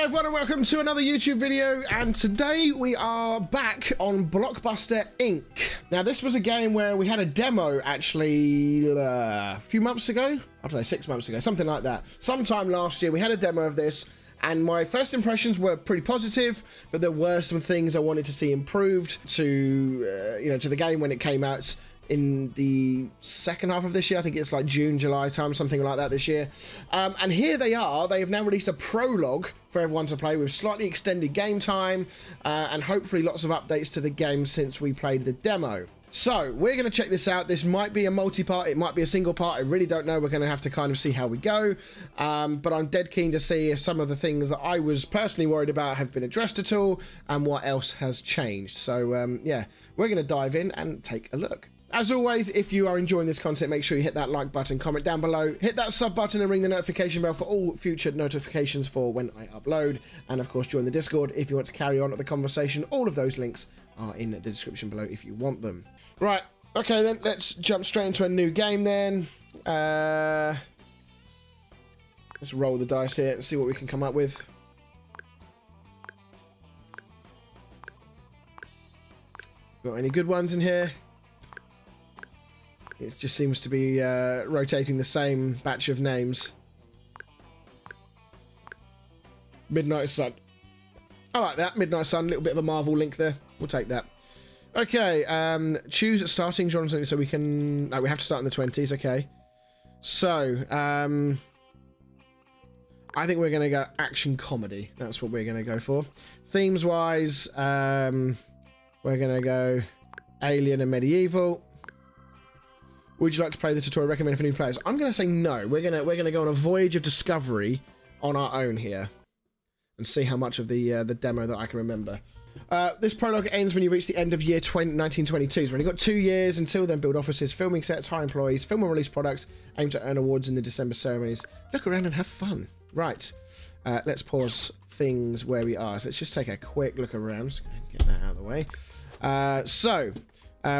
Hello everyone and welcome to another YouTube video, and today we are back on Blockbuster Inc. Now this was a game where we had a demo actually a few months ago, I don't know, 6 months ago, something like that. Sometime last year we had a demo of this and my first impressions were pretty positive, but there were some things I wanted to see improved to the game when it came out in the second half of this year. I think it's like June, July time, something like that this year. And here they are. They have now released a prologue for everyone to play with slightly extended game time and hopefully lots of updates to the game since we played the demo. So we're going to check this out. This might be a multi-part, it might be a single part, I really don't know. We're going to have to kind of see how we go, but I'm dead keen to see if some of the things that I was personally worried about have been addressed at all and what else has changed. So yeah, we're going to dive in and take a look. As always, if you are enjoying this content, make sure you hit that like button, comment down below, hit that sub button and ring the notification bell for all future notifications for when I upload. And of course, join the Discord if you want to carry on the conversation. All of those links are in the description below if you want them. Right, okay then, let's jump straight into a new game then. Let's roll the dice here and see what we can come up with. Got any good ones in here? It just seems to be rotating the same batch of names. Midnight Sun. I like that. Midnight Sun. A little bit of a Marvel link there. We'll take that. Okay. Choose starting genre so we can... No, we have to start in the 20s. Okay. So, I think we're going to go action comedy. That's what we're going to go for. Themes-wise, we're going to go alien and medieval. Would you like to play the tutorial recommended for new players? I'm going to say no. We're going to go on a voyage of discovery on our own here and see how much of the demo that I can remember. This prologue ends when you reach the end of year 1922. So we've only got 2 years until then. Build offices, filming sets, hire employees, film and release products, aim to earn awards in the December ceremonies. Look around and have fun. Right. Let's pause things where we are. So let's just take a quick look around. Just gonna get that out of the way.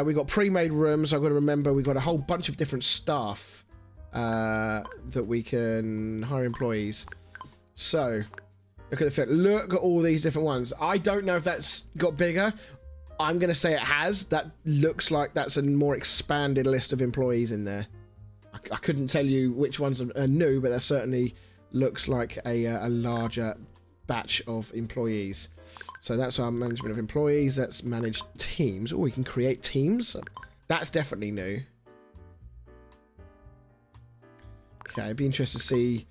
We've got pre-made rooms. I've got to remember we've got a whole bunch of different staff that we can hire employees. So, look at the fit. Look at all these different ones. I don't know if that's got bigger. I'm going to say it has. That looks like that's a more expanded list of employees in there. I couldn't tell you which ones are new, but that certainly looks like a larger batch of employees. So that's our management of employees. That's managed teams. Oh, we can create teams. That's definitely new. Okay, I'd be interested to see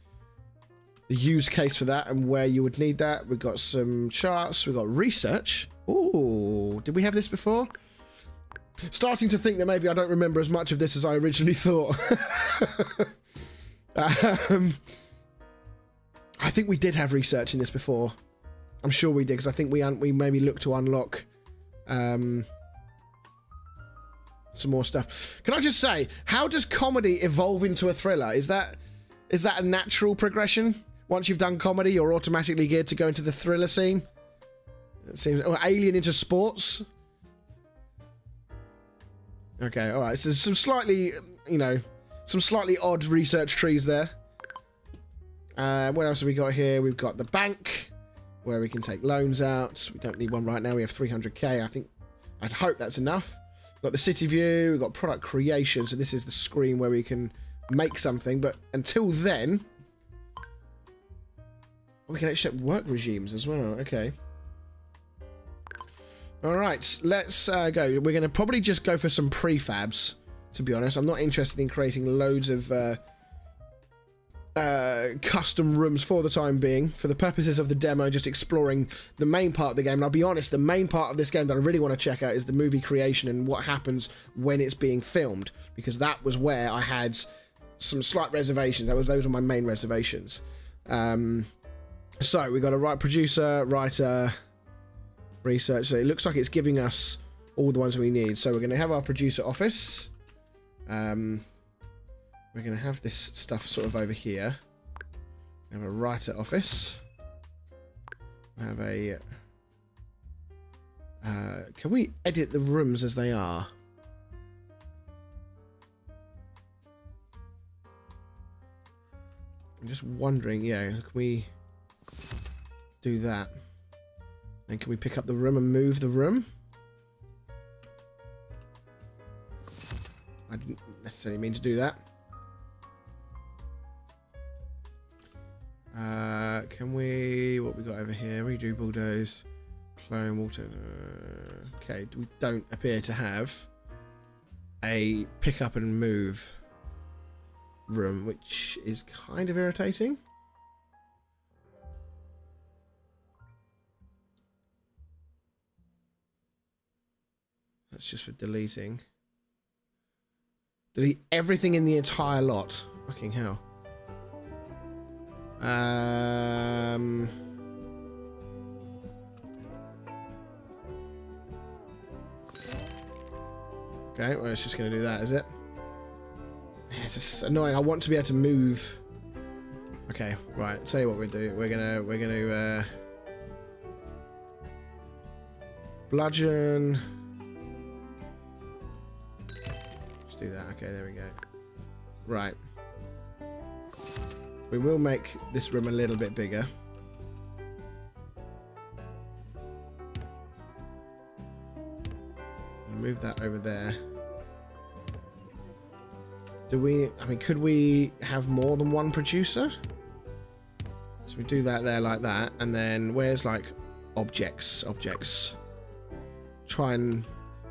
the use case for that and where you would need that. We've got some charts. We've got research. Oh, did we have this before? Starting to think that maybe I don't remember as much of this as I originally thought. I think we did have research in this before. I'm sure we did, because I think we maybe looked to unlock some more stuff. Can I just say, how does comedy evolve into a thriller? Is that a natural progression? Once you've done comedy, you're automatically geared to go into the thriller scene? It seems, or alien into sports? Okay, all right. So some slightly, some slightly odd research trees there. What else have we got here? We've got the bank, where we can take loans out. We don't need one right now. We have 300k. I'd hope that's enough. We've got the city view. We've got product creation. So this is the screen where we can make something. But until then, we can accept work regimes as well. Okay. All right, let's go. We're going to probably just go for some prefabs, to be honest. I'm not interested in creating loads of custom rooms for the time being. For the purposes of the demo, just exploring the main part of the game. And I'll be honest, the main part of this game that I really want to check out is the movie creation and what happens when it's being filmed, because that was where I had some slight reservations. Those were my main reservations. So we got a producer, writer, research. So it looks like it's giving us all the ones we need. So we're going to have our producer office. We're going to have this stuff sort of over here. We have a writer office. We have a... can we edit the rooms as they are? I'm just wondering, yeah, can we... do that. And can we pick up the room and move the room? I didn't necessarily mean to do that. Can we... What we got over here? Redo bulldoze. Clone water. Okay, we don't appear to have a pick up and move room, which is kind of irritating. That's just for deleting. Delete everything in the entire lot. Fucking hell. Okay, well, it's just going to do that, is it? It's just annoying. I want to be able to move. Okay, right. Tell you what we'll do. We're gonna bludgeon. Let's do that. Okay, there we go. Right. We will make this room a little bit bigger. Move that over there. Do we... I mean, could we have more than one producer? So we do that there like that. And then where's, like, objects? Objects. Try and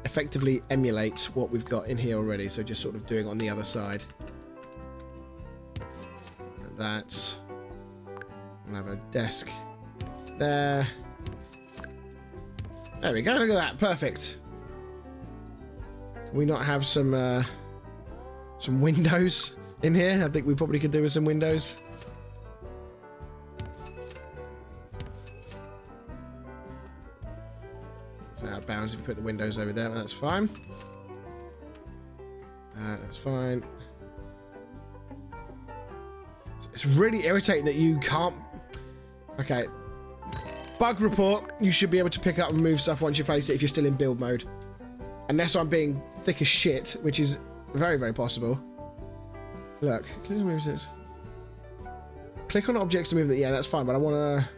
effectively emulate what we've got in here already. So just sort of doing on the other side. Like that. We'll have a desk there. There we go. Look at that. Perfect. Can we not have some windows in here? I think we probably could do with some windows. It's out of bounds if you put the windows over there, but that's fine. That's fine. It's really irritating that you can't... Okay. Bug report. You should be able to pick up and move stuff once you place it if you're still in build mode. Unless I'm being thick as shit, which is very, very possible. Look, click on moves it. Click on objects to move it. Yeah, that's fine, but I want to...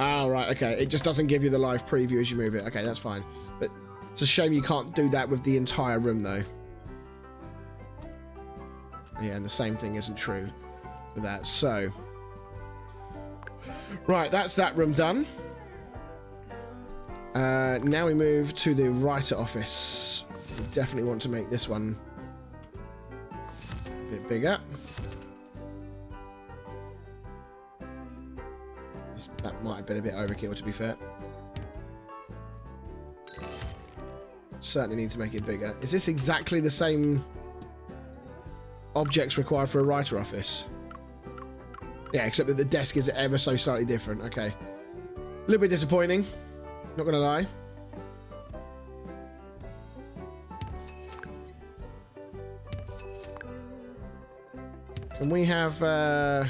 Oh, right, okay. It just doesn't give you the live preview as you move it. Okay, that's fine. But it's a shame you can't do that with the entire room, though. Yeah, and the same thing isn't true for that. So... Right, that's that room done. Now we move to the writer office. We definitely want to make this one a bit bigger. That might have been a bit overkill, to be fair. Certainly need to make it bigger. Is this exactly the same objects required for a writer office? Yeah, except that the desk is ever so slightly different. Okay. A little bit disappointing. Not gonna lie. Can we have a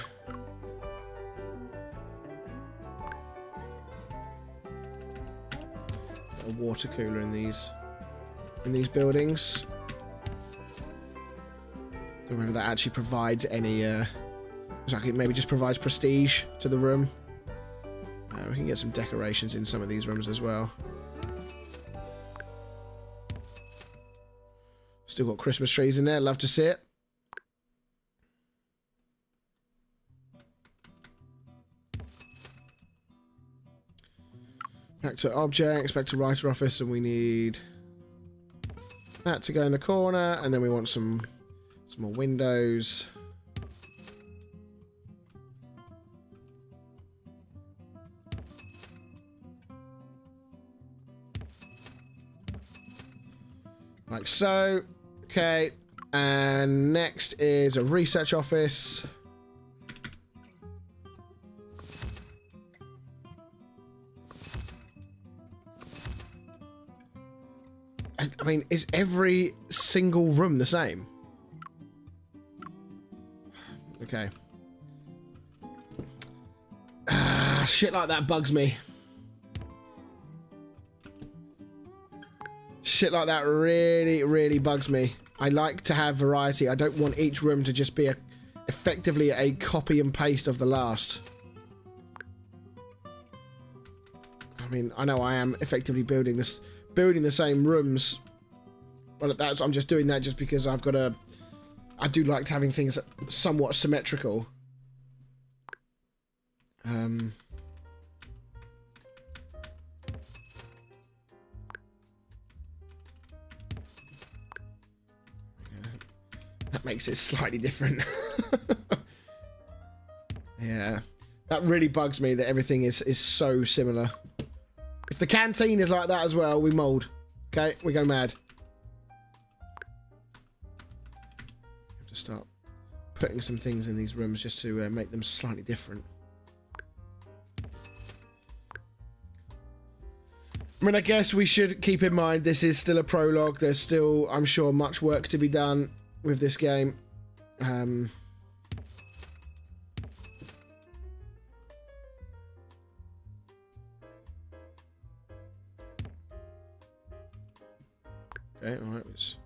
water cooler in these buildings? Don't know whether that actually provides any like it maybe just provides prestige to the room. We can get some decorations in some of these rooms as well. Still got Christmas trees in there. Love to see it. Back to objects, back to writer office, and we need that to go in the corner, and then we want some more windows. Like so. Okay. And next is a research office. I mean, is every single room the same? Okay. Shit like that bugs me. Shit like that really, really bugs me. I like to have variety. I don't want each room to just be effectively a copy and paste of the last. I mean, I know I am effectively building the same rooms. But I'm just doing that just because I do like having things somewhat symmetrical. That makes it slightly different. Yeah. That really bugs me that everything is so similar. If the canteen is like that as well, we mold. Okay? We go mad. Have to start putting some things in these rooms just to make them slightly different. I mean, I guess we should keep in mind this is still a prologue. There's still, I'm sure, much work to be done with this game. Okay, alright.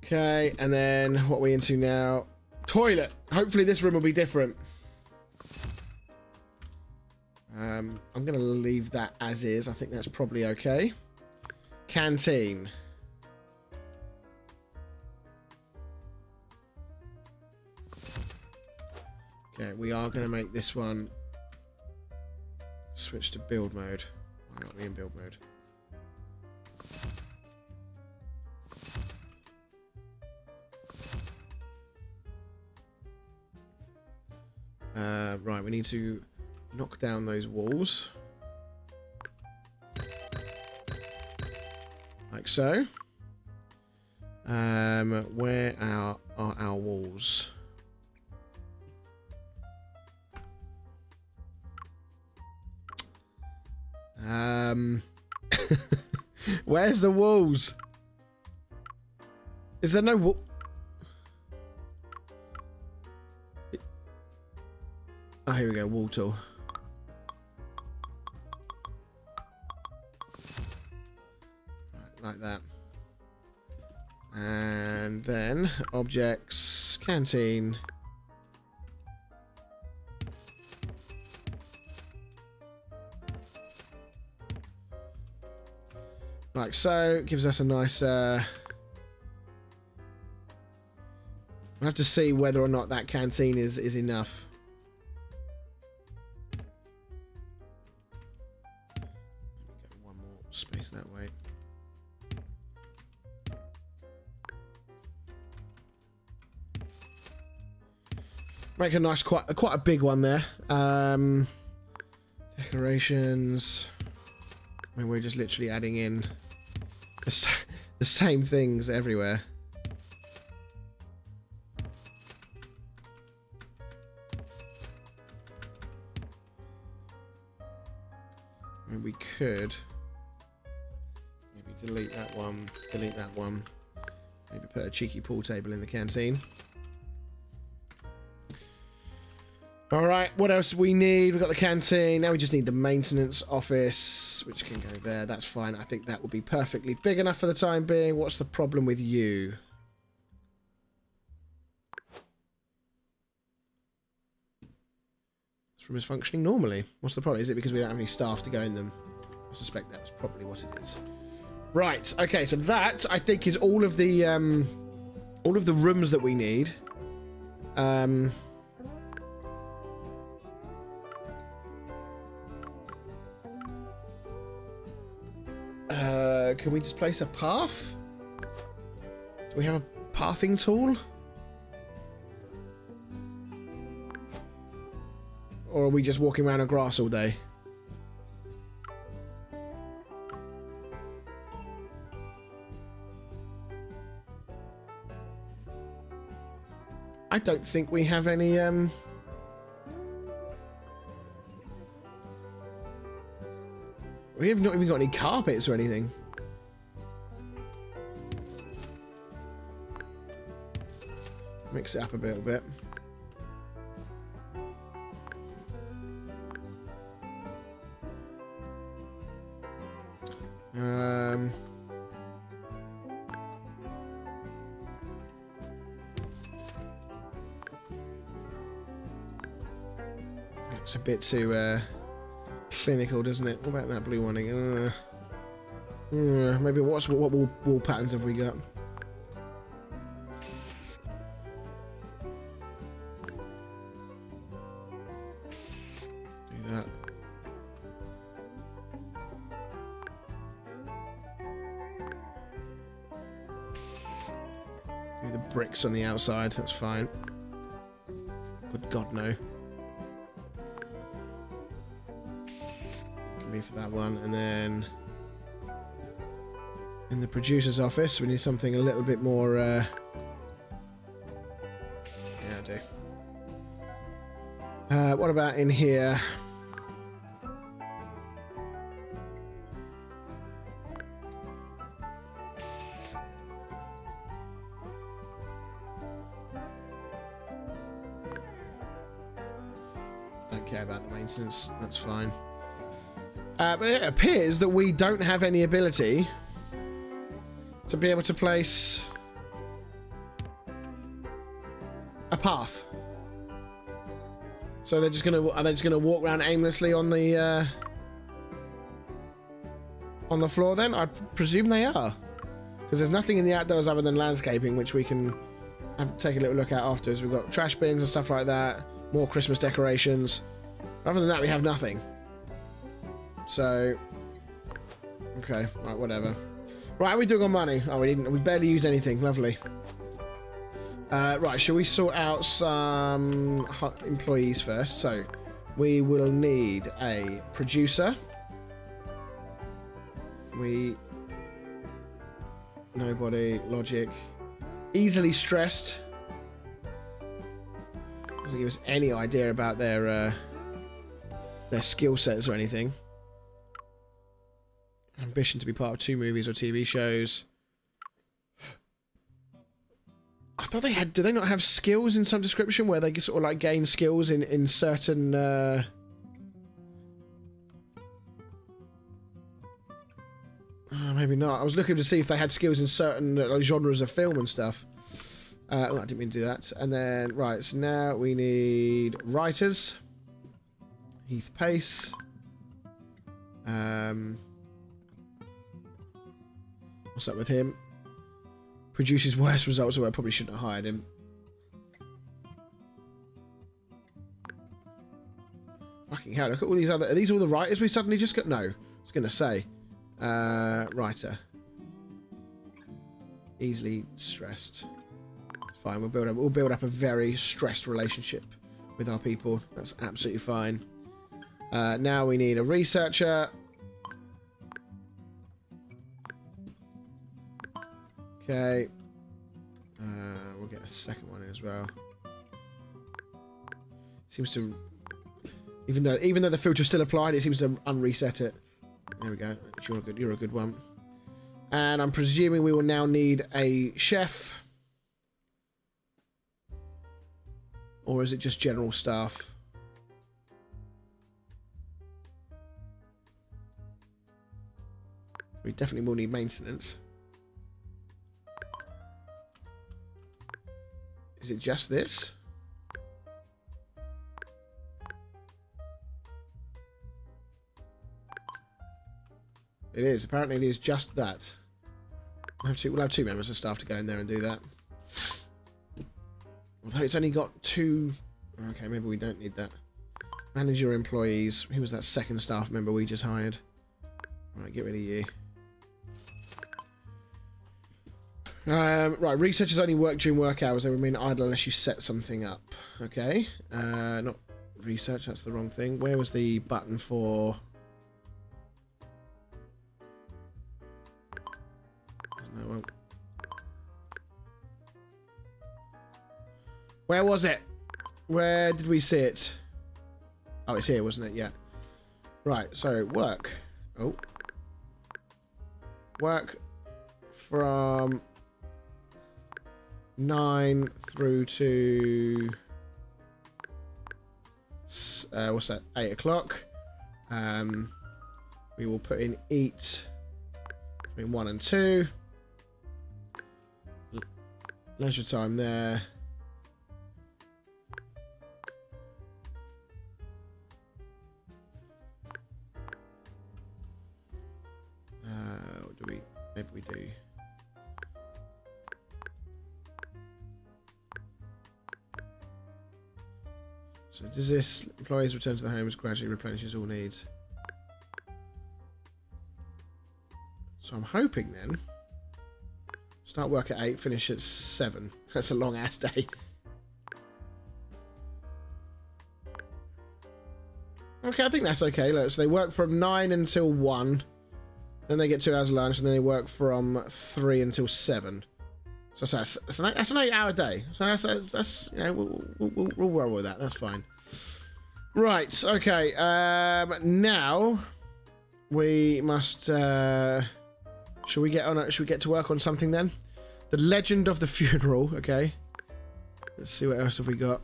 Okay, and then what are we into now? Toilet. Hopefully this room will be different. I'm going to leave that as is. I think that's probably okay. Canteen. Okay, we are going to make this one switch to build mode. Why aren't we in build mode? Right, we need to knock down those walls. Like so. Where are our walls? Where's the walls? Is there no wall? Oh, here we go, wall tool. Right, like that. And then objects, canteen. Like so, gives us a nice we'll have to see whether or not that canteen is enough. Get one more space that way. Make a nice, quite a big one there. Decorations. I mean, we're just literally adding in the same things everywhere. I mean, we could maybe delete that one, maybe put a cheeky pool table in the canteen. Alright, what else we need? We've got the canteen. Now we just need the maintenance office, which can go there. That's fine. I think that will be perfectly big enough for the time being. What's the problem with you? This room is functioning normally. What's the problem? Is it because we don't have any staff to go in them? I suspect that's probably what it is. Right, okay, so that, I think, is all of the rooms that we need. Can we just place a path? Do we have a pathing tool? Or are we just walking around on grass all day? I don't think we have any, we have not even got any carpets or anything. Mix it up a little bit. It's a bit too clinical, doesn't it? What about that blue one again? Maybe what wall patterns have we got? Do that. Do the bricks on the outside, that's fine. Good God, no. Can be for that one, and then in the producer's office we need something a little bit more yeah, I do. What about in here? Don't care about the maintenance, that's fine. But it appears that we don't have any ability to be able to place a path. So they're just gonna walk around aimlessly on the floor then? I presume they are, because there's nothing in the outdoors other than landscaping, which we can take a little look at afterwards. We've got trash bins and stuff like that, more Christmas decorations. Other than that, we have nothing. So, okay, right, whatever. Right, how are we doing on money? Oh, we barely used anything. Lovely. Right, shall we sort out some employees first? So, we will need a producer. Nobody. Logic. Easily stressed. Doesn't give us any idea about their skill sets or anything. Ambition to be part of 2 movies or TV shows. I thought they had... Do they not have skills in some description where they sort of like gain skills in certain... maybe not. I was looking to see if they had skills in certain genres of film and stuff. Oh, I didn't mean to do that. And then, right, so now we need writers. Heath Pace. What's up with him? Produces worse results, so I probably shouldn't have hired him. Fucking hell, look at all these other... Are these all the writers we suddenly just got? No. I was going to say. Writer. Easily stressed. It's fine, we'll build up a very stressed relationship with our people. That's absolutely fine. Now we need a researcher. Okay. We'll get a second one in as well. Seems to, even though the filter's still applied, it seems to unreset it. There we go. You're a good one. And I'm presuming we will now need a chef. Or is it just general staff? We definitely will need maintenance. Is it just this? It is. Apparently it is just that. We'll have 2 members of staff to go in there and do that. Although it's only got 2... Okay, maybe we don't need that. Manage your employees. Who was that second staff member we just hired? Right, get rid of you. Right, researchers only work during work hours. They remain idle unless you set something up. Okay. Not research, that's the wrong thing. Where was the button for... No, where was it? Where did we see it? Oh, it's here, wasn't it? Yeah. Right, so work. Oh. Work from 9 through to... what's that? 8 o'clock. We will put in eat between 1 and 2. Leisure time there. What do we? Maybe we do. So does this employees return to the homes gradually replenishes all needs? So I'm hoping then start work at 8, finish at 7. That's a long ass day. Okay, I think that's okay. Look, so they work from 9 until 1, then they get 2 hours of lunch, and then they work from 3 until 7. So that's an 8-hour day. So that's you know, we'll roll with that. That's fine. Right. Okay. Now we must. Should we get on? Should we get to work on something then? The Legend of the Funeral. Okay. Let's see what else have we got.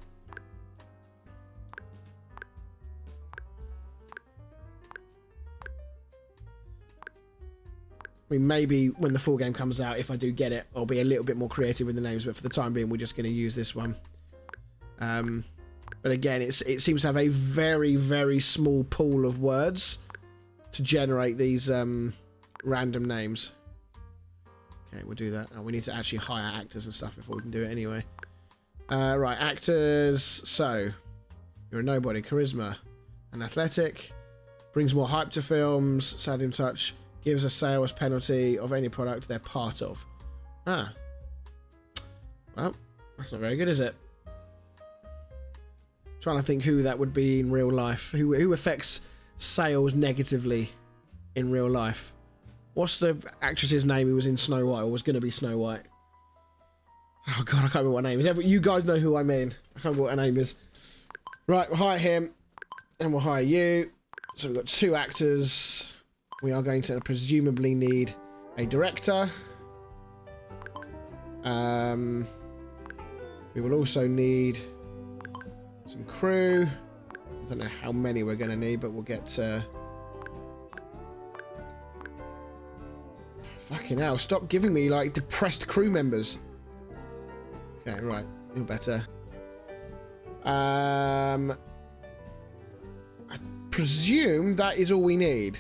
I mean, maybe when the full game comes out, if I do get it, I'll be a little bit more creative with the names, but for the time being, we're just going to use this one. But again, it seems to have a very, very small pool of words to generate these random names. Okay, we'll do that. We need to actually hire actors and stuff before we can do it anyway. Right, actors. So, you're a nobody. Charisma and athletic. Brings more hype to films. Saddam touch. Gives a sales penalty of any product they're part of. Ah. Well, that's not very good, is it? Trying to think who that would be in real life. Who affects sales negatively in real life? What's the actress's name who was in Snow White or was going to be Snow White? Oh god, I can't remember what her name is. You guys know who I mean. I can't remember what her name is. Right, we'll hire him. And we'll hire you. So we've got 2 actors. We are going to presumably need a director. We will also need some crew. I don't know how many we're going to need, but we'll get... Fucking hell, stop giving me, like, depressed crew members. Okay, right. You're better. I presume that is all we need.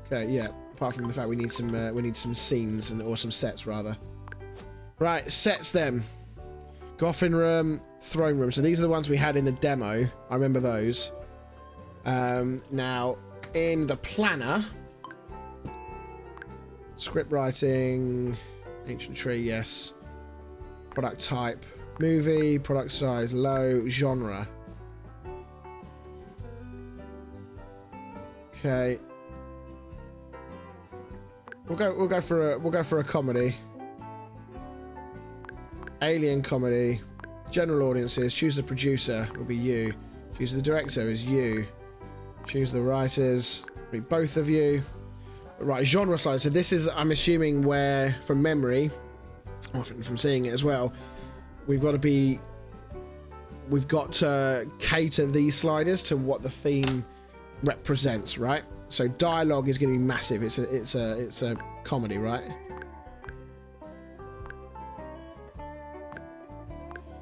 Okay, yeah. Apart from the fact we need some scenes or some sets rather. Right, sets then. Coffin room, throne room. So these are the ones we had in the demo. I remember those. Now, in the planner, script writing, ancient tree, yes. Product type, movie, product size, low, genre. Okay. We'll go for a comedy. Alien comedy. General audiences. Choose the producer. Will be you. Choose the director is you. Choose the writers. Will be both of you. Right, genre slide. So this is, I'm assuming, where from memory, or from seeing it as well, we've got to cater these sliders to what the theme represents, right? So dialogue is going to be massive. It's a comedy, right?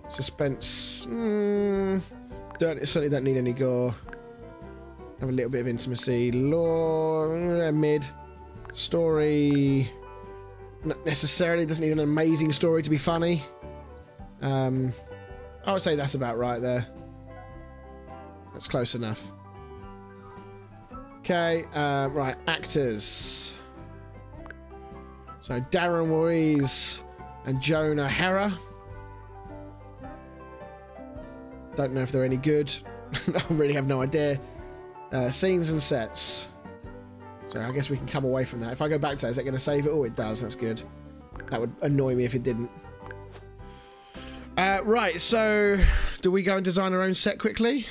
Suspense. Certainly don't need any gore. Have a little bit of intimacy. Lore, mid. Story. Not necessarily. Doesn't need an amazing story to be funny. I would say that's about right there. That's close enough. Okay, right, actors. So Darren Voorhees and Jonah Hera. Don't know if they're any good. I really have no idea. Scenes and sets. So I guess we can come away from that. If I go back to that, is that going to save it? Oh, it does. That's good. That would annoy me if it didn't. Right, so do we go and design our own set quickly?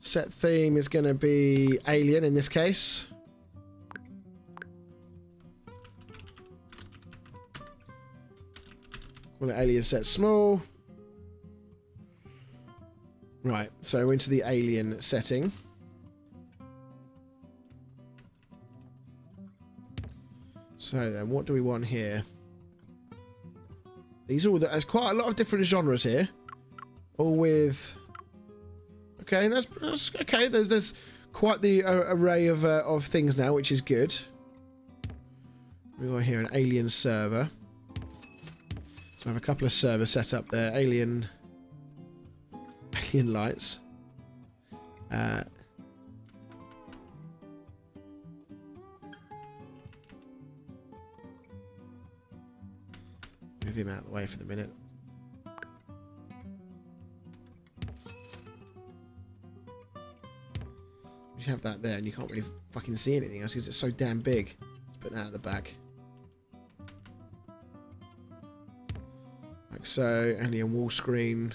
Set theme is going to be Alien in this case. Call it Alien set small. Right, so into the Alien setting. So then, what do we want here? These are all. There's quite a lot of different genres here, all with. Okay, that's okay. There's quite the array of things now, which is good. We got here an alien server. So I have a couple of servers set up there. Alien lights. Move him out of the way for the minute. You have that there and you can't really fucking see anything else because it's so damn big. Let's put that at the back. Like so, alien wall screen.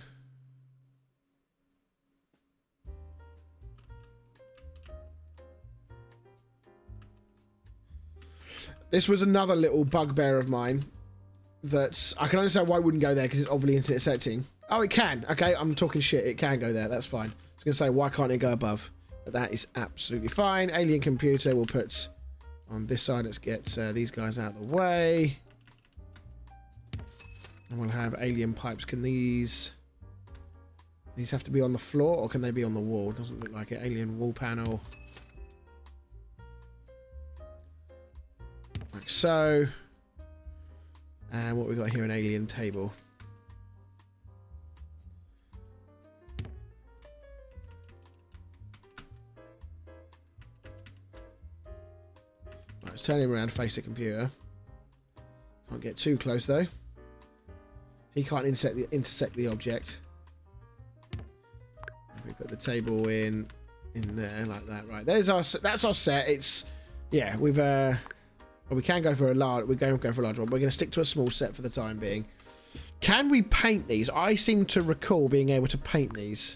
This was another little bugbear of mine that I can understand why it wouldn't go there because it's obviously internet setting. Oh, it can. Okay, I'm talking shit. It can go there. That's fine. I was going to say, why can't it go above? But that is absolutely fine. Alien computer we'll put on this side. Let's get these guys out of the way. And we'll have alien pipes. Can these have to be on the floor or can they be on the wall? Doesn't look like it. Alien wall panel. Like so. And what we got here, an alien table. Right, let's turn him around, face the computer. Can't get too close though. He can't intersect the object. If we put the table in there like that, right? That's our set. It's yeah, we've well, we can go for a large. We're going to go for a large one. We're going to stick to a small set for the time being. Can we paint these? I seem to recall being able to paint these.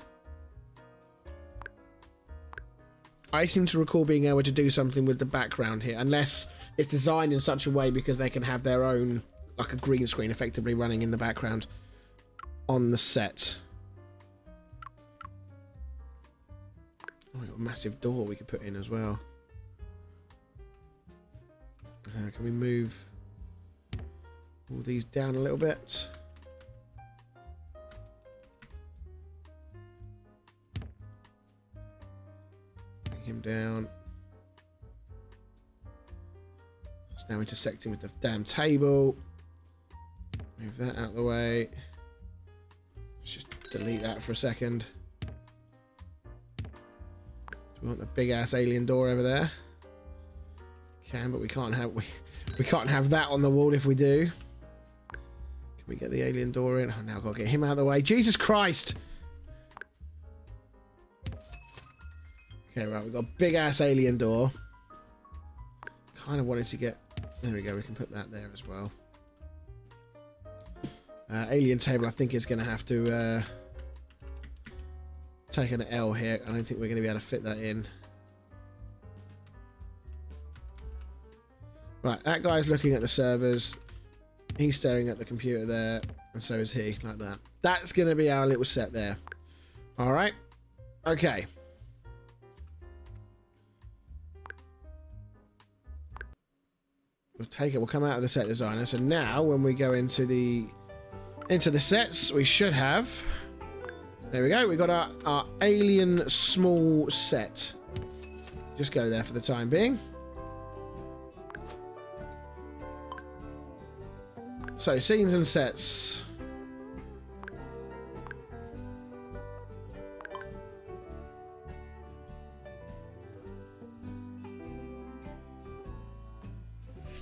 I seem to recall being able to do something with the background here, unless it's designed in such a way because they can have their own, like a green screen, effectively running in the background on the set. Oh, we've got a massive door we could put in as well. Can we move all these down a little bit? Bring him down. It's now intersecting with the damn table. Move that out of the way. Let's just delete that for a second. Do we want the big ass alien door over there? But we can't have that on the wall if we do. Can we get the alien door in? Oh, now I've got to get him out of the way. Jesus Christ! Okay, right, we've got a big ass alien door. Kind of wanted to get. There we go. We can put that there as well. Alien table. I think is going to have to take an L here. I don't think we're going to be able to fit that in. Right, that guy's looking at the servers. He's staring at the computer there, and so is he, like that. That's going to be our little set there. All right. Okay. We'll take it. We'll come out of the set designer. So now, when we go into the sets, we should have. There we go. We got our alien small set. Just go there for the time being. So, scenes and sets.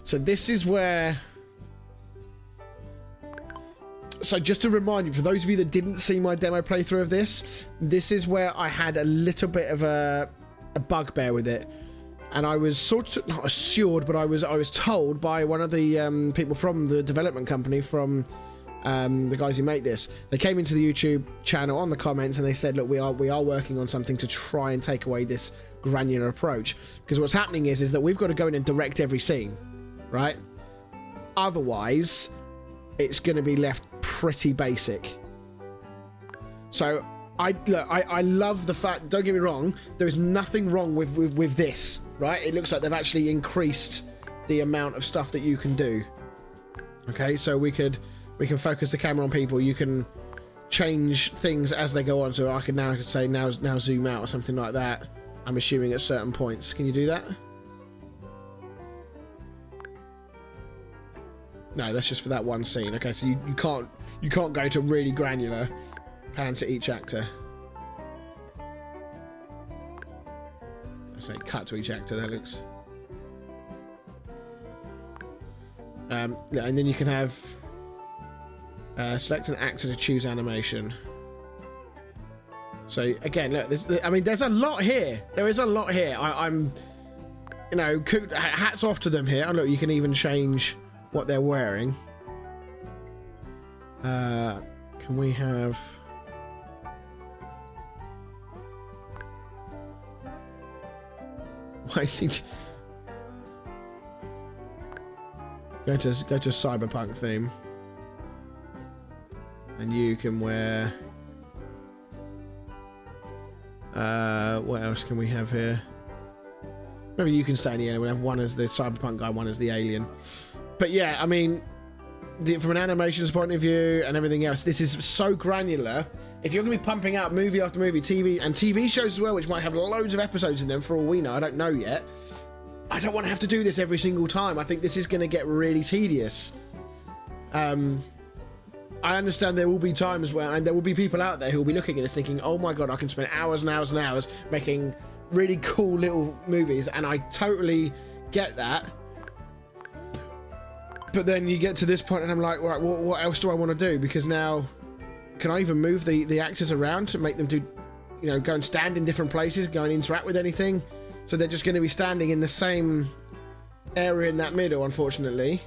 So this is where... So just to remind you, for those of you that didn't see my demo playthrough of this, this is where I had a little bit of a bugbear with it. And I was sort of, not assured, but I was told by one of the people from the development company, from the guys who make this. They came into the YouTube channel on the comments and they said, look, we are working on something to try and take away this granular approach. Because what's happening is that we've got to go in and direct every scene, right? Otherwise, it's going to be left pretty basic. So I love the fact, don't get me wrong, there is nothing wrong with this, right? It looks like they've actually increased the amount of stuff that you can do. Okay, so we can focus the camera on people. You can change things as they go on. So I could say now zoom out or something like that. I'm assuming at certain points. Can you do that? No, that's just for that one scene. Okay, so you can't go to really granular. Pan to each actor. I say cut to each actor. That looks. And then you can have select an actor to choose animation. So again, look, there's a lot here. There is a lot here. I'm, you know, hats off to them here. And look, you can even change what they're wearing. Can we have? Why is he? Go to cyberpunk theme, and you can wear. What else can we have here? Maybe you can stay in the alien. We have one as the cyberpunk guy, one as the alien. But yeah, I mean, from an animations point of view and everything else, this is so granular. If you're going to be pumping out movie after movie, TV shows as well, which might have loads of episodes in them for all we know, I don't know yet. I don't want to have to do this every single time. I think this is going to get really tedious. I understand there will be times where, and there will be people out there who will be looking at this thinking, oh my god, I can spend hours and hours and hours making really cool little movies, and I totally get that. But then you get to this point and I'm like, right, what else do I want to do? Because now, can I even move the actors around to make them do, you know, go and stand in different places, go and interact with anything? So they're just going to be standing in the same area in that middle, unfortunately.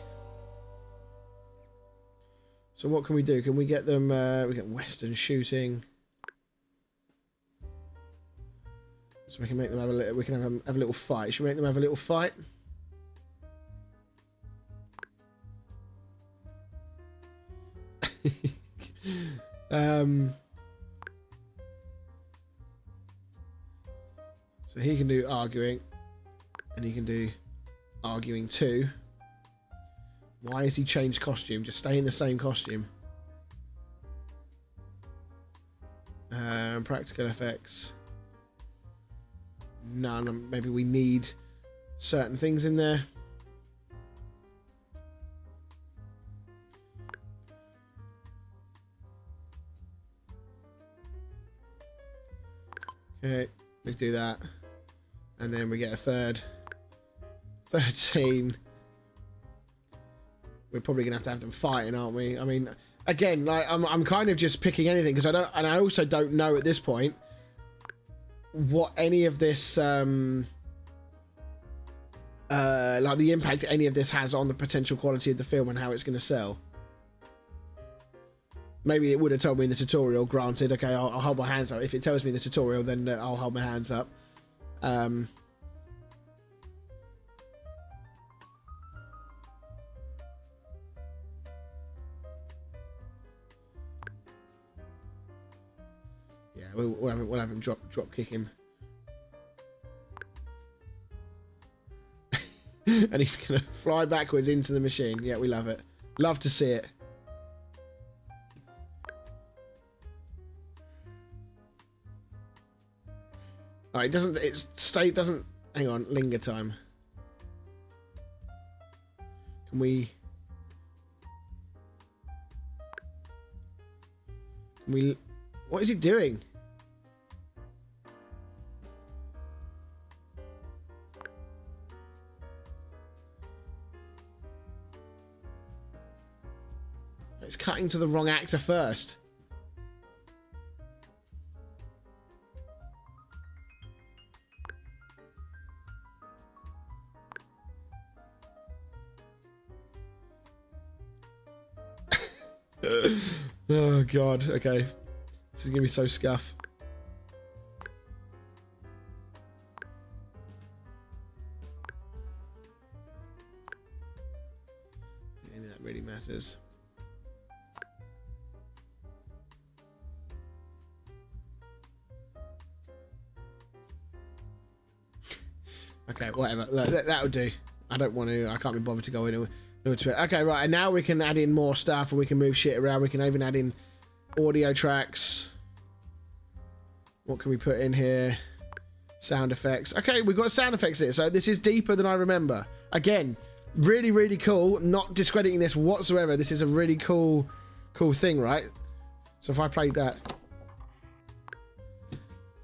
So what can we do? Can we get them, we get Western shooting. So we can make them have a little, we can have a little fight. Should we make them have a little fight? So he can do arguing, and he can do arguing too. Why has he changed costume? Just stay in the same costume. Practical effects. None. Maybe we need certain things in there. Okay, we do that, and then we get a third scene. We're probably gonna have them fighting, aren't we? I mean, again, like I'm kind of just picking anything because I also don't know at this point what any of this like the impact any of this has on the potential quality of the film and how it's going to sell. Maybe it would have told me in the tutorial, granted. Okay, I'll hold my hands up. If it tells me in the tutorial, then I'll hold my hands up. Yeah, we'll have him drop kick him. And he's going to fly backwards into the machine. Yeah, we love it. Love to see it. Oh, it doesn't, doesn't, hang on, linger time. Can we what is he doing? It's cutting to the wrong actor first. Oh god, okay. This is gonna be so scuff. Any of that really matters. Okay, whatever. That'll do. I don't want to. I can't be bothered to go into it. Okay, right. And now we can add in more stuff, and we can move shit around. We can even add in audio tracks. What can we put in here? Sound effects. Okay, we've got sound effects here. So this is deeper than I remember. Again, really, really cool. Not discrediting this whatsoever. This is a really cool thing, right? So if I played that.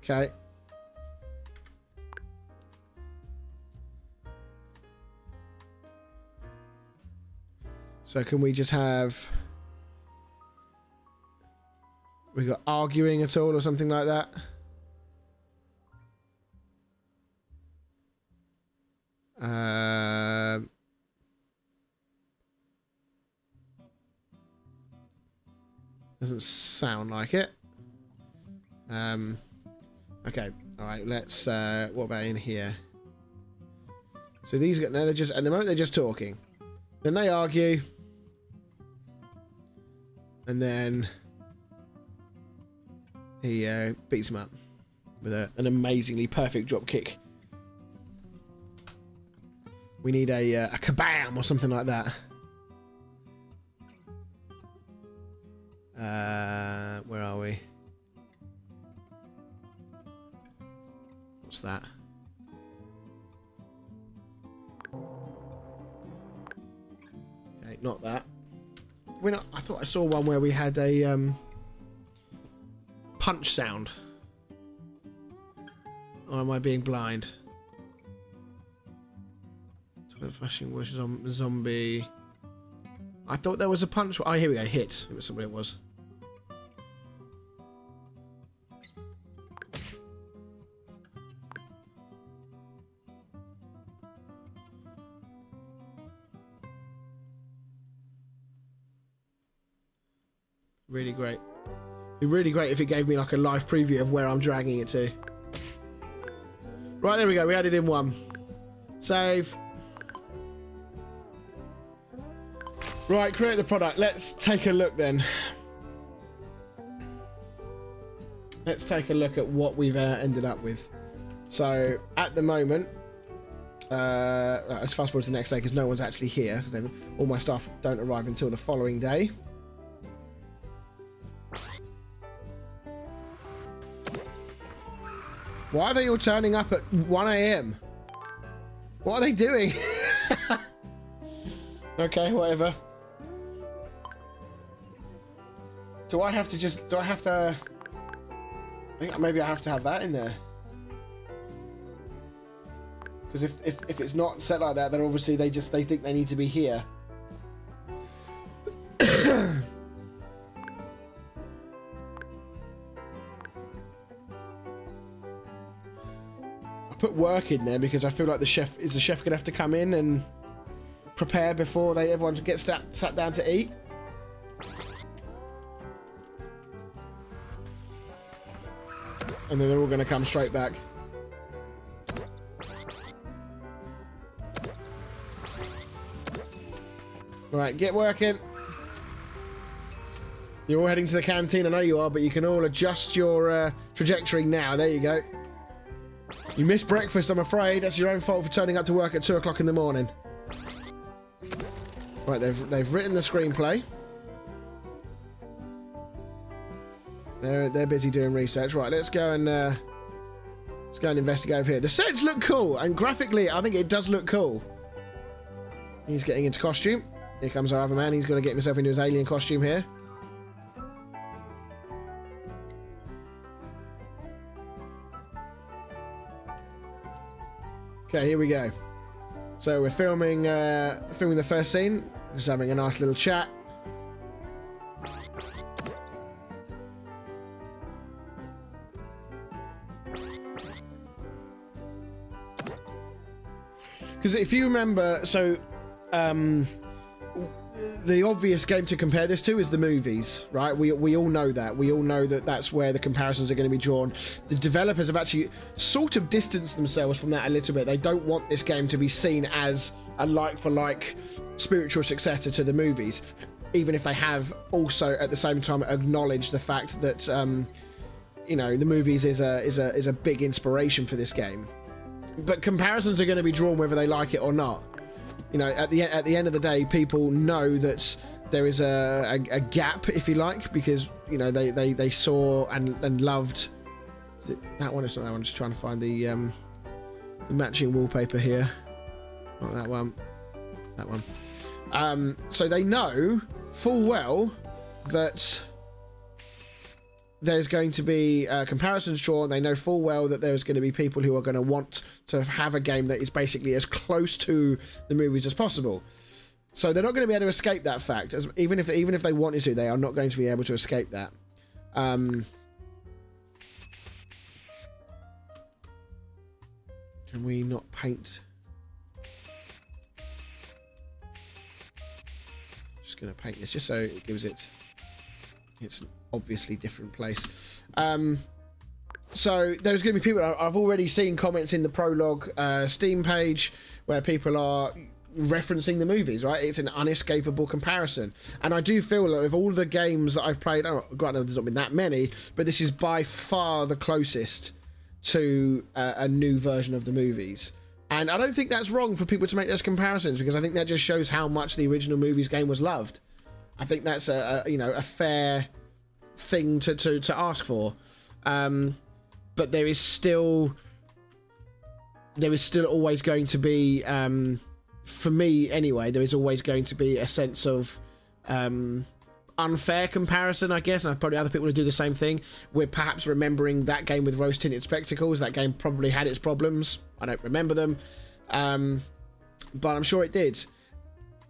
Okay. So can we just have... We got arguing at all or something like that? Doesn't sound like it. Okay, all right. Let's. What about in here? So these got now. They're just at the moment they're just talking. Then they argue, and then he beats him up with an amazingly perfect drop kick. We need a kabam or something like that. Where are we? What's that? Okay, not that. We're not. I thought I saw one where we had a punch sound. Or am I being blind? Flashing wish zombie. I thought there was a punch. Oh, here we go. Hit. It was somebody it was. Really great. It'd be really great if it gave me like a live preview of where I'm dragging it to. Right, there we go. We added in one. Save. Right, create the product. Let's take a look then. Let's take a look at what we've ended up with. So, at the moment, let's fast forward to the next day because no one's actually here because all my staff don't arrive until the following day. Why are they all turning up at 1 AM? What are they doing? Okay, whatever. Do I have to... I think maybe I have to have that in there. Because if it's not set like that, then obviously they think they need to be here. I put work in there because I feel like the chef gonna have to come in and prepare before everyone gets sat down to eat. And then they're all going to come straight back. Right, get working. You're all heading to the canteen, I know you are, but you can all adjust your trajectory now. There you go. You missed breakfast, I'm afraid. That's your own fault for turning up to work at 2 o'clock in the morning. Right, they've written the screenplay. They're busy doing research. Right, let's go and investigate over here. The sets look cool, and graphically, I think it does look cool. He's getting into costume. Here comes our other man. He's going to get himself into his alien costume here. Okay, here we go. So we're filming the first scene. Just having a nice little chat. Because if you remember, so the obvious game to compare this to is the movies, right? We all know that. We all know that that's where the comparisons are going to be drawn. The developers have actually sort of distanced themselves from that a little bit. They don't want this game to be seen as a like-for-like spiritual successor to the movies, even if they have also at the same time acknowledged the fact that you know, the movies is a big inspiration for this game. But comparisons are going to be drawn whether they like it or not. You know, at the end of the day, people know that there is a gap, if you like, because, you know, they saw and loved. Is it that one? It's not that one. I'm just trying to find the matching wallpaper here. Not that one. That one. So they know full well that there's going to be comparisons drawn. They know full well that there's going to be people who are going to want to have a game that is basically as close to the movies as possible. So they're not going to be able to escape that fact. Even if they wanted to, they are not going to be able to escape that. Can we not paint? Just going to paint this just so it gives it. It's an obviously different place. So there's going to be people. I've already seen comments in the Prologue Steam page where people are referencing the movies, right? It's an unescapable comparison. And I do feel that with all the games that I've played, granted there's not been that many, but this is by far the closest to a new version of the movies. And I don't think that's wrong for people to make those comparisons, because I think that just shows how much the original movies game was loved. I think that's a fair thing to ask for. But there is still always going to be, for me anyway, there is always going to be a sense of unfair comparison, I guess, and probably other people will do the same thing. We're perhaps remembering that game with rose-tinted spectacles. That game probably had its problems. I don't remember them, but I'm sure it did.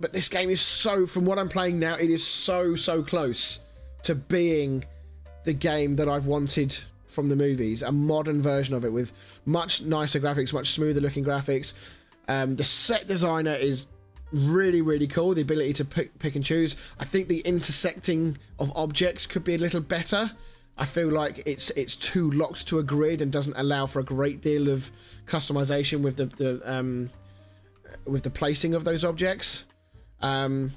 But this game is so, from what I'm playing now, it is so close to being the game that I've wanted from the movies. A modern version of it with much nicer graphics, much smoother looking graphics. The set designer is really cool. The ability to pick and choose. I think the intersecting of objects could be a little better. I feel like it's too locked to a grid and doesn't allow for a great deal of customization with the placing of those objects. And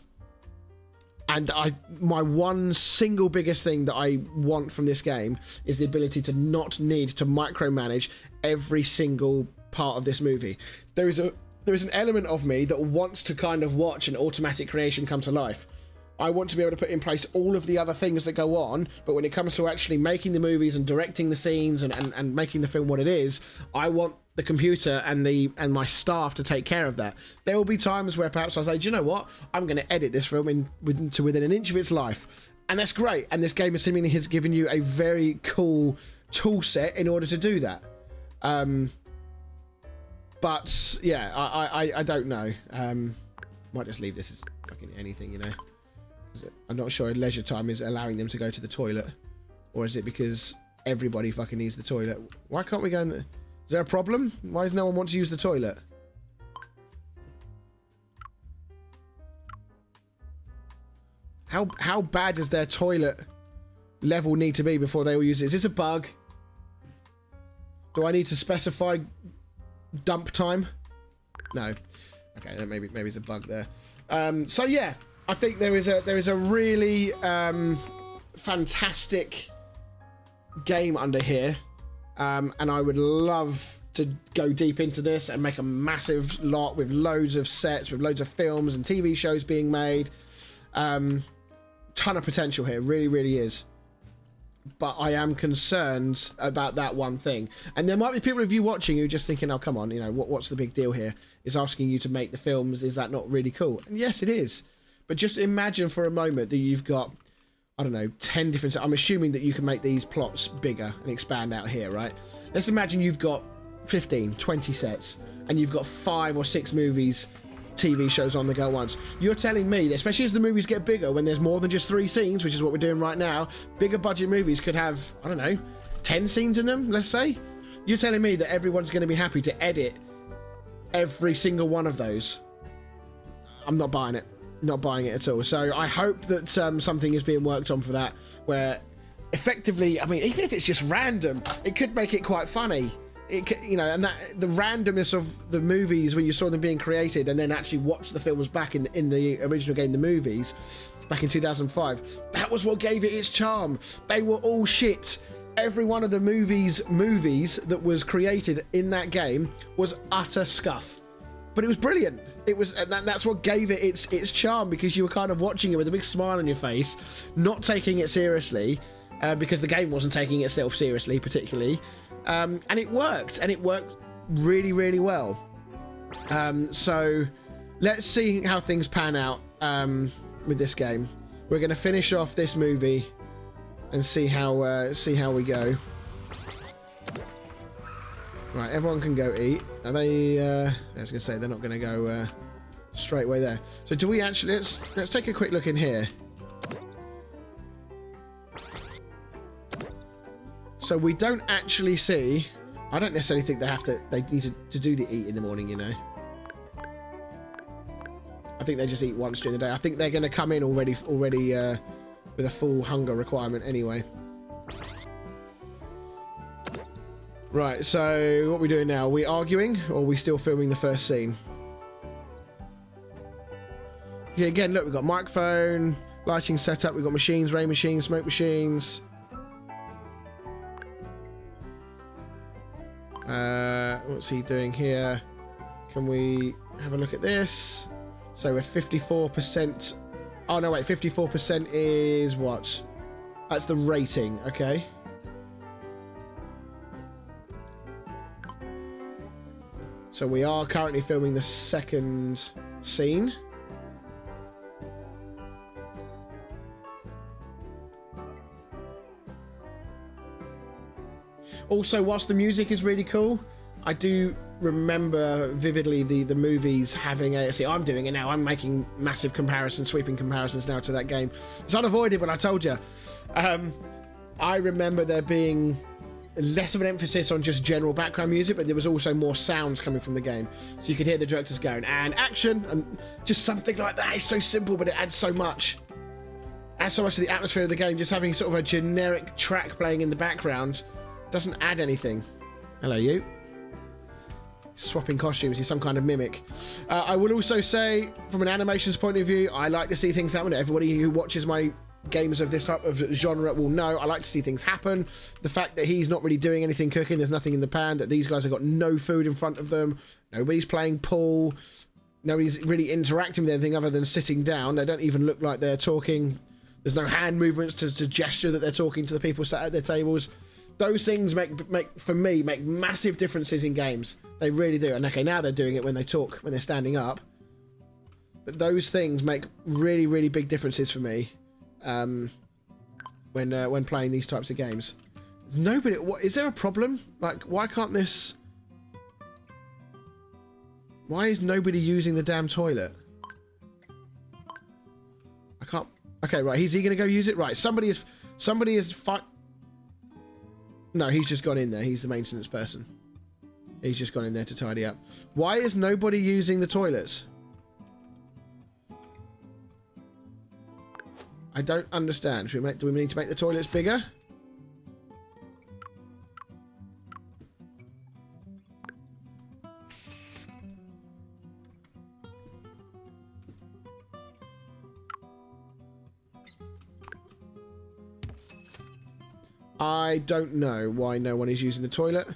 my one single biggest thing that I want from this game is the ability to not need to micromanage every single part of this movie. There is an element of me that wants to kind of watch an automatic creation come to life. I want to be able to put in place all of the other things that go on, but when it comes to actually making the movies and directing the scenes and making the film what it is, I want the computer and my staff to take care of that. There will be times where perhaps I'll say, do you know what? I'm going to edit this film within an inch of its life. And that's great. And this game seemingly has given you a very cool tool set in order to do that. But yeah, I don't know. Might just leave this as fucking anything, you know. I'm not sure leisure time is allowing them to go to the toilet, or is it because everybody fucking needs the toilet? Why can't we go in the... Is there a problem? Why does no one want to use the toilet? How bad does their toilet level need to be before they will use it? Is this a bug? Do I need to specify dump time? No. Okay, then maybe it's a bug there. So yeah, I think there is a really fantastic game under here. And I would love to go deep into this and make a massive lot with loads of sets, with loads of films and TV shows being made. Ton of potential here, really is. But I am concerned about that one thing. And there might be people of you watching who are just thinking, oh, come on, you know, what's the big deal here? Is asking you to make the films, is that not really cool? And yes, it is. But just imagine for a moment that you've got, I don't know, 10 different... I'm assuming that you can make these plots bigger and expand out here, right? Let's imagine you've got 15, 20 sets, and you've got 5 or 6 movies, TV shows on the go at once. You're telling me that, especially as the movies get bigger, when there's more than just 3 scenes, which is what we're doing right now, bigger budget movies could have, I don't know, 10 scenes in them, let's say? You're telling me that everyone's going to be happy to edit every single one of those? I'm not buying it. Not buying it at all. So I hope that something is being worked on for that, where effectively, I mean, even if it's just random, it could make it quite funny. It could, you know, and that the randomness of the movies when you saw them being created and then actually watch the films back in the original game, the movies back in 2005, that was what gave it its charm. They were all shit. Every one of the movies that was created in that game was utter scuff, but it was brilliant. It was, and that's what gave it its charm, because you were kind of watching it with a big smile on your face, not taking it seriously, because the game wasn't taking itself seriously particularly, and it worked really, really well. So let's see how things pan out with this game. We're going to finish off this movie and see how we go. Right, everyone can go eat. Are they? I was going to say they're not going to go straight away there. So do we actually? Let's take a quick look in here. So we don't actually see. I don't necessarily think they need to do the eat in the morning. You know. I think they just eat once during the day. I think they're going to come in already with a full hunger requirement anyway. Right, so what are we doing now? Are we arguing, or are we still filming the first scene? Yeah, again, look, we've got microphone, lighting setup, we've got machines, rain machines, smoke machines. What's he doing here? Can we have a look at this? So we're 54%. Oh, no, wait, 54% is what? That's the rating, okay. So we are currently filming the second scene. Also, whilst the music is really cool, I do remember vividly the movies having a... See, I'm doing it now. I'm making massive comparisons, sweeping comparisons now to that game. It's unavoidable, I told you. I remember there being less of an emphasis on just general background music, but there was also more sounds coming from the game. So you could hear the directors going, and action, and just something like that. It's so simple, but it adds so much. Adds so much to the atmosphere of the game. Just having sort of a generic track playing in the background doesn't add anything. Hello, you. Swapping costumes, he's some kind of mimic. I will also say, from an animations point of view, I like to see things happen. Everybody who watches my games of this type of genre will know I like to see things happen. The fact that he's not really doing anything cooking, there's nothing in the pan, that these guys have got no food in front of them, nobody's playing pool, nobody's really interacting with anything other than sitting down. They don't even look like they're talking. There's no hand movements to gesture that they're talking to the people sat at their tables. Those things make for me massive differences in games. They really do. And okay, now they're doing it when they talk, when they're standing up, but those things make really, really big differences for me when playing these types of games. Nobody, what, is there a problem? Like, why can't this... Why is nobody using the damn toilet? I can't... Okay, right, is he going to go use it? Right, somebody is no, he's just gone in there. He's the maintenance person. He's just gone in there to tidy up. Why is nobody using the toilets? I don't understand. Do we need to make the toilets bigger? I don't know why no one is using the toilet,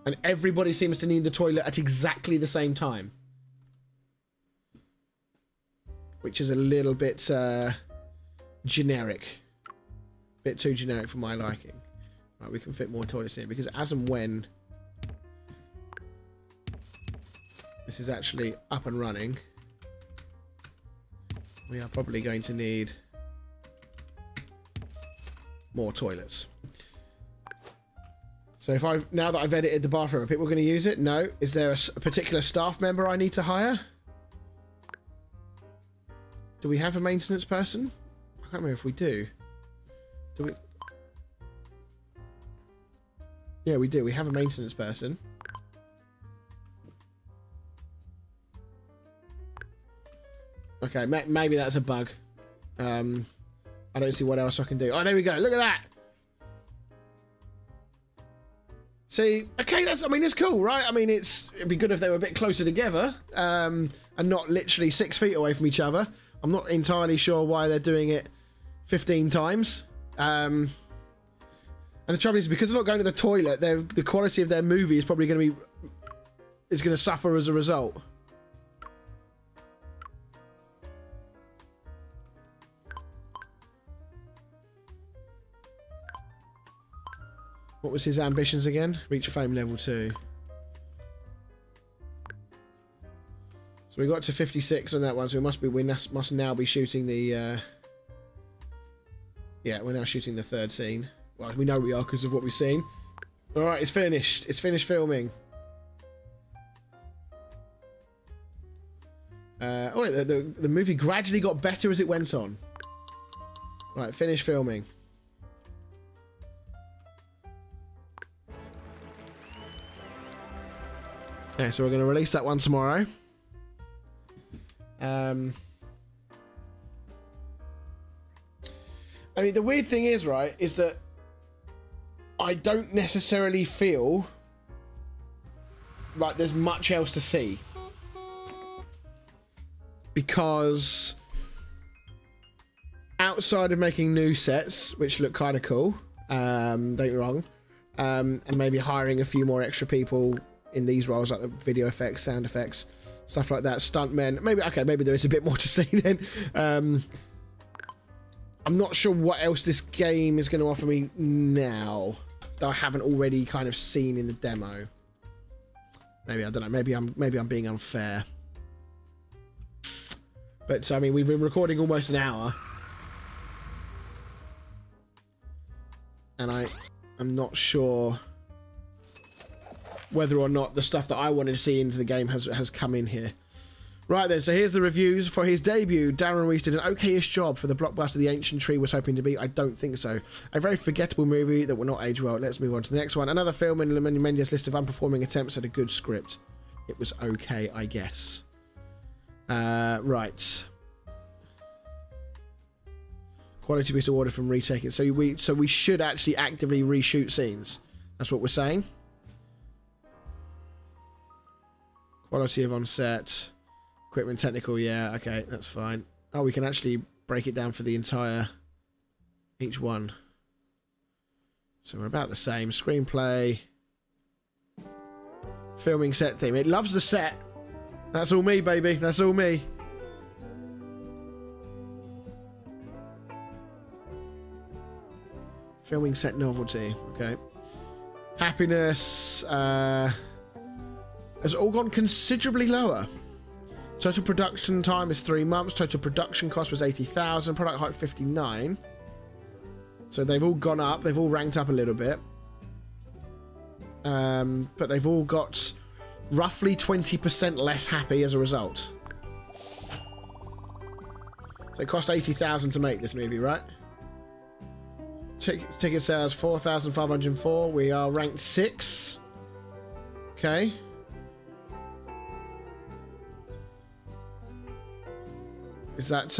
and everybody seems to need the toilet at exactly the same time, which is a little bit generic, bit too generic for my liking. Right, we can fit more toilets in, because as and when this is actually up and running, we are probably going to need more toilets. So now that I've edited the bathroom, are people going to use it? No. Is there a particular staff member I need to hire? Do we have a maintenance person? I can't remember if we do. Do we? Yeah, we do. We have a maintenance person. Okay, maybe that's a bug. I don't see what else I can do. Oh, there we go. Look at that. See, okay, I mean, it's cool, right? I mean, it'd be good if they were a bit closer together, and not literally 6 feet away from each other. I'm not entirely sure why they're doing it 15 times. And the trouble is, because they're not going to the toilet, the quality of their movie is probably going to suffer as a result. What was his ambitions again? Reach fame level 2. So we got to 56 on that one, so we must now be shooting the yeah, we're now shooting the 3rd scene. Well, we know we are because of what we've seen. Alright, it's finished. It's finished filming. Oh, the movie gradually got better as it went on. Right, finish filming. Okay, so we're going to release that one tomorrow. I mean, the weird thing is, right, is that I don't necessarily feel like there's much else to see. Because outside of making new sets, which look kind of cool, don't get me wrong, and maybe hiring a few more extra people in these roles, like the video effects, sound effects, stuff like that, stuntmen, maybe there is a bit more to see then. I'm not sure what else this game is going to offer me now that I haven't already kind of seen in the demo. Maybe, I don't know, maybe I'm being unfair. But, I mean, we've been recording almost an hour. And I'm not sure whether or not the stuff that I wanted to see into the game has come in here. Right then, so here's the reviews. For his debut, Darren Reese did an okay-ish job for the blockbuster The Ancient Tree was hoping to be. I don't think so. A very forgettable movie that will not age well. Let's move on to the next one. Another film in Mendes' list of unperforming attempts at a good script. It was okay, I guess. Right. Quality Beast awarded from retaking. So we should actually actively reshoot scenes. That's what we're saying. Quality of on set. Equipment technical, yeah, okay, that's fine. Oh, we can actually break it down for the entire each one. So we're about the same. Screenplay. Filming set theme. It loves the set. That's all me, baby. That's all me. Filming set novelty. Okay. Happiness has all gone considerably lower. Total production time is 3 months. Total production cost was 80,000. Product height 59. So they've all gone up. They've all ranked up a little bit. But they've all got roughly 20% less happy as a result. So it cost 80,000 to make this movie, right? Ticket sales 4,504. We are ranked 6. Okay. Is that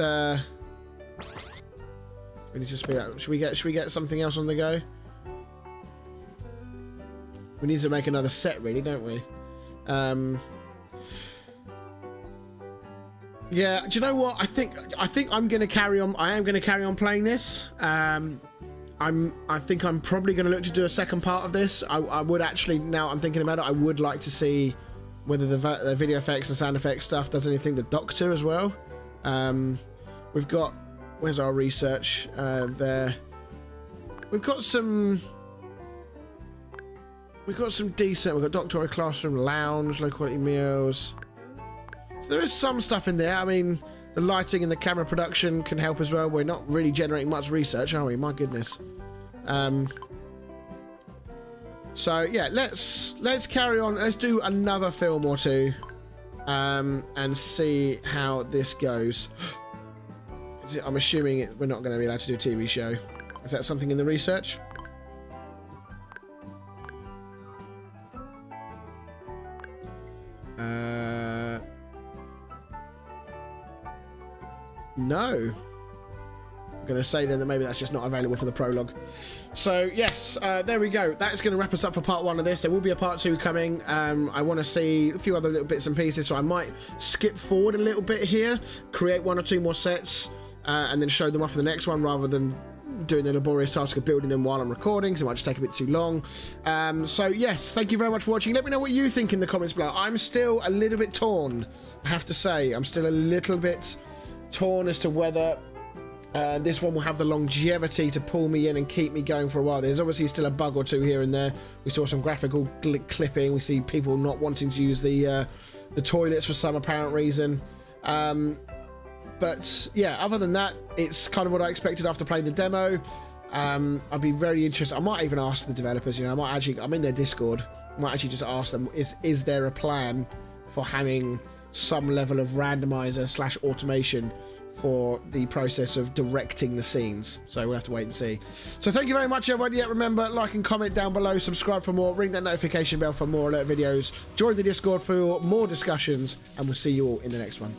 we need to speed up. Should we get something else on the go? We need to make another set, really, don't we? Yeah, do you know what? I think I'm gonna carry on. I am gonna carry on playing this. I think I'm probably gonna look to do a second part of this. I would actually, now I'm thinking about it, I would like to see whether the video effects and sound effects stuff does anything. The Doctor as well. We've got, where's our research? There. We've got some decent. We've got Doctor Classroom Lounge, low quality meals. So there is some stuff in there. I mean, the lighting and the camera production can help as well. We're not really generating much research, are we? My goodness. So yeah, let's carry on. Let's do another film or two, and see how this goes. I'm assuming we're not going to be allowed to do a TV show. Is that something in the research? No. I'm going to say then that maybe that's just not available for the prologue. So yes, there we go. That's going to wrap us up for part 1 of this. There will be a part 2 coming. I want to see a few other little bits and pieces, so I might skip forward a little bit here, create 1 or 2 more sets, and then show them off for the next one, rather than doing the laborious task of building them while I'm recording, so it might just take a bit too long. So yes, thank you very much for watching. Let me know what you think in the comments below. I'm still a little bit torn, I have to say. I'm still a little bit torn as to whether This one will have the longevity to pull me in and keep me going for a while. There's obviously still a bug or two here and there. We saw some graphical clipping. We see people not wanting to use the toilets for some apparent reason. But yeah, other than that, it's kind of what I expected after playing the demo. I'd be very interested. I might even ask the developers, you know, I'm in their Discord. I might actually just ask them, is there a plan for having some level of randomizer / automation for the process of directing the scenes? So we'll have to wait and see. So thank you very much, everyone. Yeah, remember, like and comment down below, subscribe for more, ring that notification bell for more alert videos, join the Discord for more discussions, and we'll see you all in the next one.